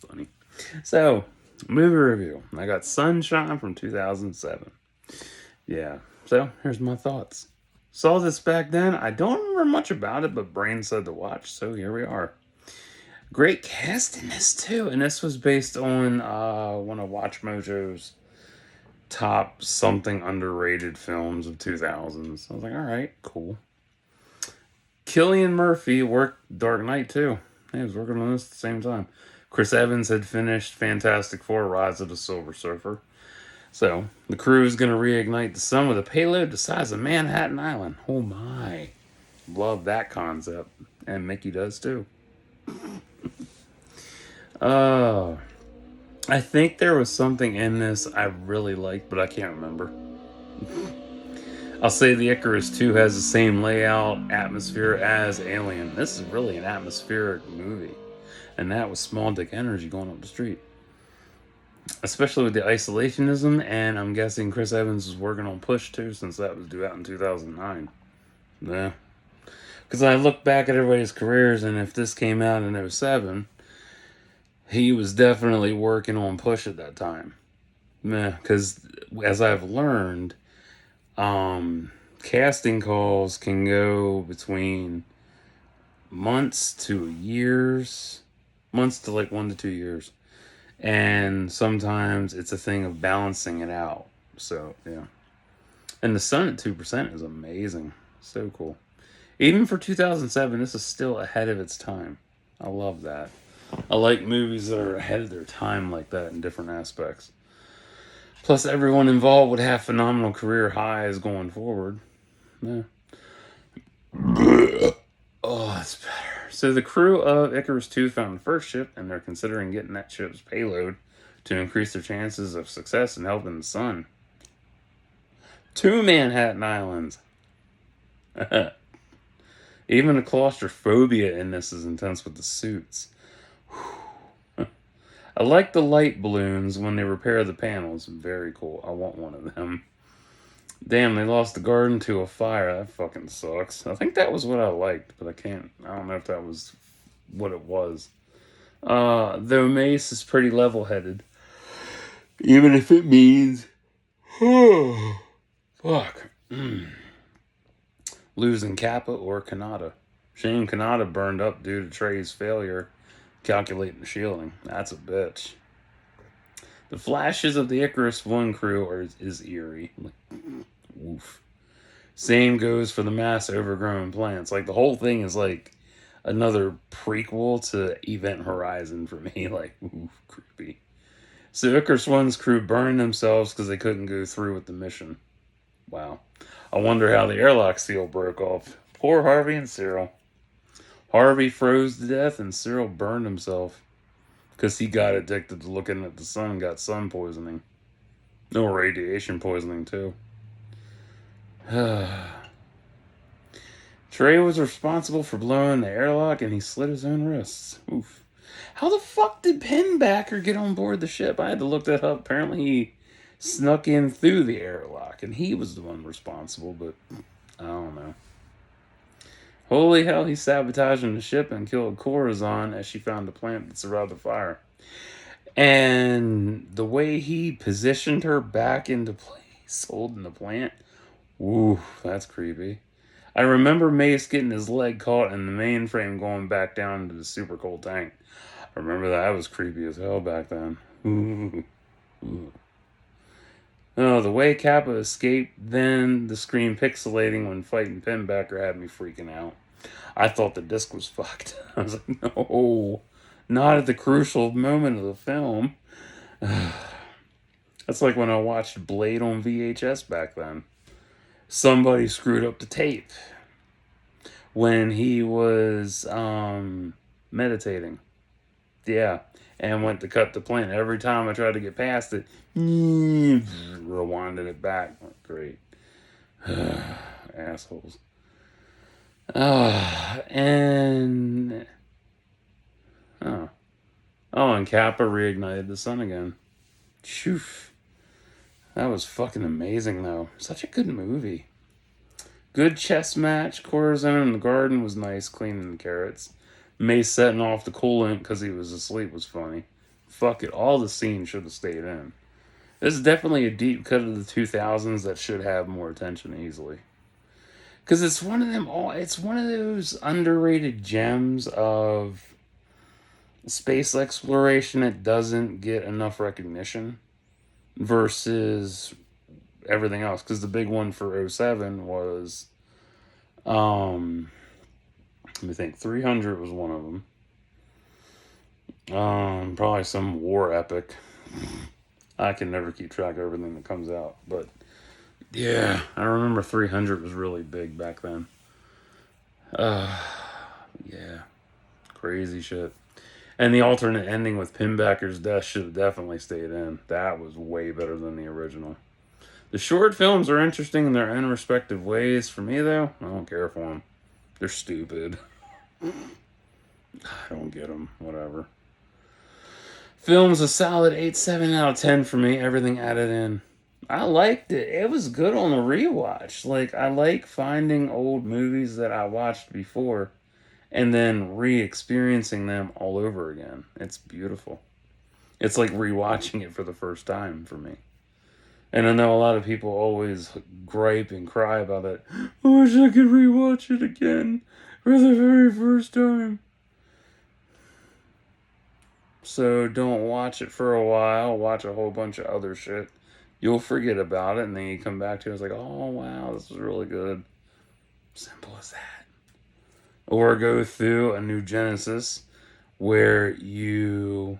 Funny. So, movie review. I got Sunshine from 2007. Yeah. So, here's my thoughts. Saw this back then. I don't remember much about it, but Brain said to watch, so here we are. Great cast in this too, and this was based on one of Watch Mojo's top something underrated films of 2000s. I was like, all right, cool. Killian Murphy worked Dark Knight too. He was working on this at the same time. Chris Evans had finished Fantastic Four: Rise of the Silver Surfer. So the crew is going to reignite the sun with a payload the size of Manhattan Island. Oh my. Love that concept. And Mickey does too. Uh, I think there was something in this I really liked, but I can't remember. I'll say the Icarus 2 has the same layout, atmosphere as Alien. This is really an atmospheric movie. And that was small dick energy going up the street. Especially with the isolationism, and I'm guessing Chris Evans was working on Push too, since that was due out in 2009. Yeah. Because I look back at everybody's careers, and if this came out in '07, he was definitely working on Push at that time. Yeah, because as I've learned, casting calls can go between months to years, months to like 1 to 2 years. And sometimes it's a thing of balancing it out. So, yeah. And the sun at 2% is amazing. So cool. Even for 2007, this is still ahead of its time. I love that. I like movies that are ahead of their time like that in different aspects. Plus, everyone involved would have phenomenal career highs going forward. Yeah. Oh, that's better. So the crew of Icarus 2 found the first ship, and they're considering getting that ship's payload to increase their chances of success in helping the sun. 2 Manhattan Islands. Even the claustrophobia in this is intense with the suits. I like the light balloons when they repair the panels. Very cool. I want one of them. Damn, they lost the garden to a fire. That fucking sucks. I think that was what I liked, but I don't know if that was what it was. Though Mace is pretty level headed. Even if it means. Fuck. Losing Kappa or Kanata. Shane Kanata burned up due to Trey's failure calculating the shielding. That's a bitch. The flashes of the Icarus 1 crew is eerie. Woof. Same goes for the mass overgrown plants. Like, the whole thing is like another prequel to Event Horizon for me. Like, oof, creepy. So Icarus One's crew burned themselves because they couldn't go through with the mission. Wow. I wonder how the airlock seal broke off. Poor Harvey and Cyril. Harvey froze to death and Cyril burned himself because he got addicted to looking at the sun and got sun poisoning. No, radiation poisoning, too. Trey was responsible for blowing the airlock and he slit his own wrists. Oof. How the fuck did Pinbacker get on board the ship? I had to look that up. Apparently he snuck in through the airlock and he was the one responsible, but I don't know. Holy hell, he's sabotaging the ship and killed Corazon as she found the plant that survived the fire. And the way he positioned her back into place, holding the plant, ooh, that's creepy. I remember Mace getting his leg caught in the mainframe going back down into the super cold tank. I remember that was creepy as hell back then. Ooh. Ooh. Oh, the way Kappa escaped, then the screen pixelating when fighting Pinbacker had me freaking out. I thought the disc was fucked. I was like, no, not at the crucial moment of the film. That's like when I watched Blade on VHS back then. Somebody screwed up the tape when he was meditating. Yeah, and went to cut the plant. Every time I tried to get past it, rewinded it back. Great. Assholes. And oh, and Kappa reignited the sun again. Phew. That was fucking amazing, though. Such a good movie. Good chess match. Corazon in the garden was nice, cleaning the carrots. Mace setting off the coolant because he was asleep was funny. Fuck it, all the scenes should have stayed in. This is definitely a deep cut of the 2000s that should have more attention easily. Because it's one of them all. It's one of those underrated gems of space exploration that doesn't get enough recognition versus everything else. Because the big one for '07 was, let me think, 300 was one of them. Probably some war epic. I can never keep track of everything that comes out, but yeah, I remember 300 was really big back then. Yeah, crazy shit. And the alternate ending with Pinbacker's death should have definitely stayed in. That was way better than the original. The short films are interesting in their own respective ways. For me, though, I don't care for them. They're stupid. I don't get them. Whatever. Film's a solid 8.7 out of 10 for me. Everything added in. I liked it. It was good on the rewatch. Like, I like finding old movies that I watched before and then re-experiencing them all over again. It's beautiful. It's like rewatching it for the first time for me. And I know a lot of people always gripe and cry about it. I wish I could rewatch it again for the very first time. So don't watch it for a while. Watch a whole bunch of other shit. You'll forget about it, and then you come back to it. It's like, oh wow, this was really good. Simple as that. Or go through a new Genesis where you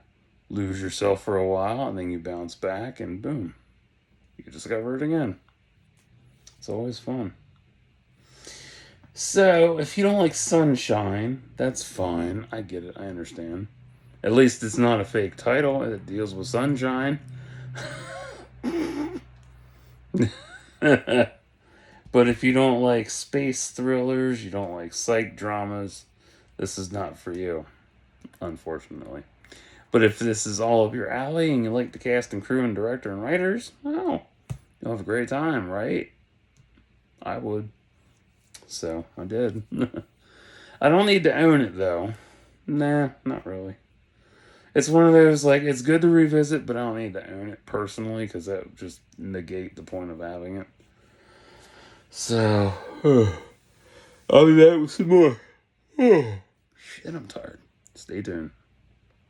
lose yourself for a while, and then you bounce back, and boom, you discover it again. It's always fun. So if you don't like Sunshine, that's fine. I get it. I understand. At least it's not a fake title. It deals with sunshine. But if you don't like space thrillers, you don't like psych dramas, this is not for you, unfortunately. But if this is all of your alley and you like the cast and crew and director and writers, oh, you'll have a great time, right? I would. So, I did. I don't need to own it, though. Nah, not really. It's one of those, like, it's good to revisit, but I don't need to own it personally, because that would just negate the point of having it. So, I'll be back with some more. Shit, I'm tired. Stay tuned.